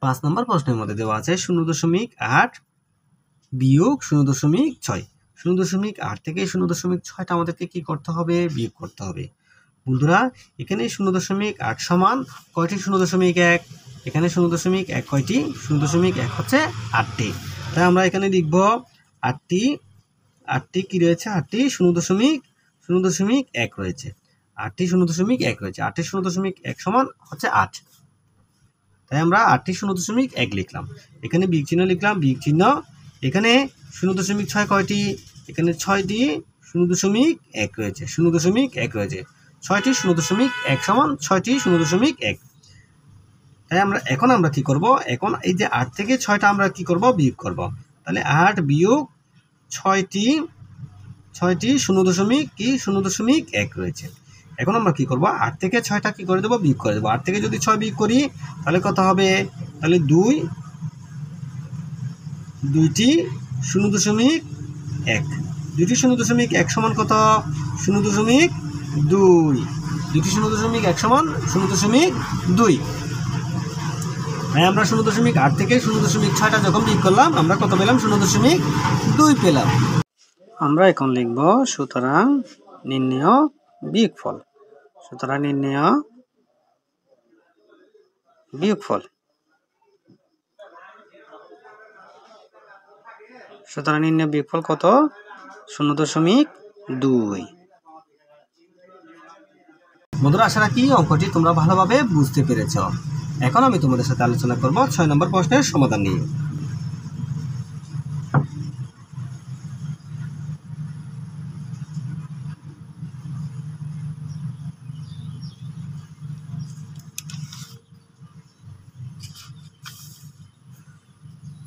5 নম্বর প্রশ্নের মধ্যে দেওয়া আছে 0.8 বিয়োগ 0.6। 0.8 থেকে 0.6টা আমাদেরকে কি করতে হবে? বিয়োগ করতে হবে। বন্ধুরা এখানে 0.8 সমান কয়টি 0.1? এখানে 0.1 কয়টি? 0.1 হচ্ছে 8টি। তাই আমরা এখানে লিখব 8টি কি রয়েছে? 8টি 0.1 রয়েছে। 8টি 0.1 রয়েছে। 8টি 0.1 সমান হচ্ছে 8। তাই আমরা 8টি 0.1 লিখলাম। এখানে বিয়োগ চিহ্ন লিখলাম, বিয়োগ চিহ্ন। এখানে 0.6 কয়টি? এখানে 6টি 0.1 রয়েছে। 0.1 রয়েছে। 6টি 0.1 সমান 6টি 0.1। তাই এখন আমরা কি করব? এখন এই যে 8 থেকে 6টা আমরা কি করব? বিয়োগ করব। তাহলে 8 বিয়োগ 6টি 0.1 রয়েছে। এখন আমরা কি করব? 8 থেকে 6টা কি করে দেব? বিয়োগ করে দেব। 8 থেকে যদি 6 বিয়োগ করি তাহলে কত হবে? তাহলে 2টি 0.1। 2টি 0.1 সমান কত? 0.2। 2টি 0.1 সমান 0.2। হ্যাঁ, আমরা 0.8 থেকে 0.6টা যখন বিয়োগ করলাম আমরা কত পেলাম? 0.2 পেলাম। আমরা এখন লিখব সুতরাং নির্ণেয় বিয়োগফল। সুতরাং নির্ণেয় বিয়োগফল। সুতরাং নির্ণেয় বিয়োগফল কত? 0.2। বন্ধুরা আশা রাখি অঙ্কটি তোমরা ভালোভাবে বুঝতে পেরেছ। এখন আমি তোমাদের সাথে আলোচনা করব 6 নম্বর প্রশ্নের সমাধান নিয়ে।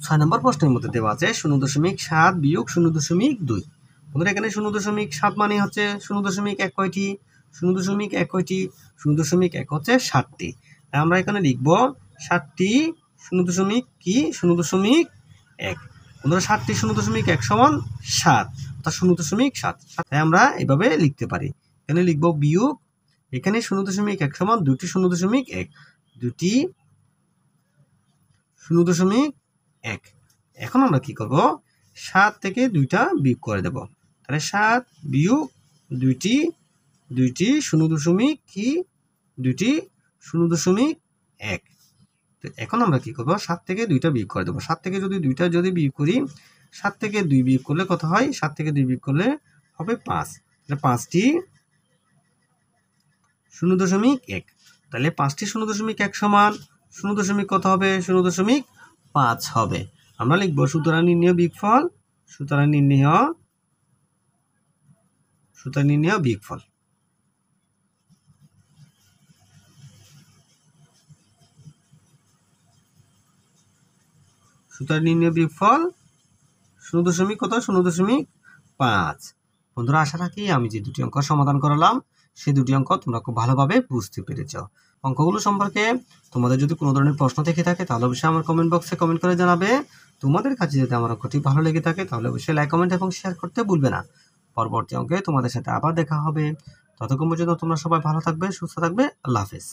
ছয় নম্বর প্রশ্নের মধ্যে দেওয়া আছে 0.7 বিয়োগ 0.2। বন্ধুরা এখানে 0.7 মানে হচ্ছে 0.1 কয়টি? 0.1 কয়টি? 0.1 হচ্ছে 7টি। আমরা এখানে লিখব 7টি 0.1। বন্ধুরা 7টি 0.1 সমান 7, অর্থাৎ 0.7। তাই আমরা এভাবে লিখতে পারি। এখানে লিখব বিয়োগ, এখানে 0.1 সমান 2টি 0.1। 2টি 0.1। এখন আমরা কি করব? 7 থেকে 2টা বিয়োগ করে দেব। তাহলে 7 বিয়োগ 2টি 0.1। তো এখন আমরা কি করব? 7 থেকে 2টা বিয়োগ করে দেব। 7 থেকে যদি 2টা বিয়োগ করি, 7 থেকে 2 বিয়োগ করলে কত হয়? 7 থেকে 2 বিয়োগ করলে হবে 5। তাহলে 5টি 0.1। তাহলে 5টি 0.1 সমান 0. কত হবে? 0.5 হবে। আমরা লিখব সুতরাং নির্ণেয় বিয়োগফল। সুতরাং নির্ণেয় বিয়োগফল। সুতরাং নির্ণেয় বিয়োগফল 0. কত? 0.5। বন্ধুরা আশা রাখি আমি যে দুটি অঙ্ক সমাধান করালাম সেই দুটি অঙ্ক তোমরা খুব ভালোভাবে বুঝতে পেরেছ। অঙ্কগুলো সম্পর্কে তোমাদের যদি কোনো ধরনের প্রশ্ন থেকে থাকে তাহলে অবশ্যই আমার কমেন্ট বক্সে কমেন্ট করে জানাবে। তোমাদের কাছে যদি আমার অঙ্কটি ভালো লেগে থাকে তাহলে অবশ্যই লাইক, কমেন্ট এবং শেয়ার করতে ভুলবে না। পরবর্তী অঙ্কে তোমাদের সাথে আবার দেখা হবে। ততক্ষণ পর্যন্ত তোমরা সবাই ভালো থাকবে, সুস্থ থাকবে। আল্লাহ হাফেজ।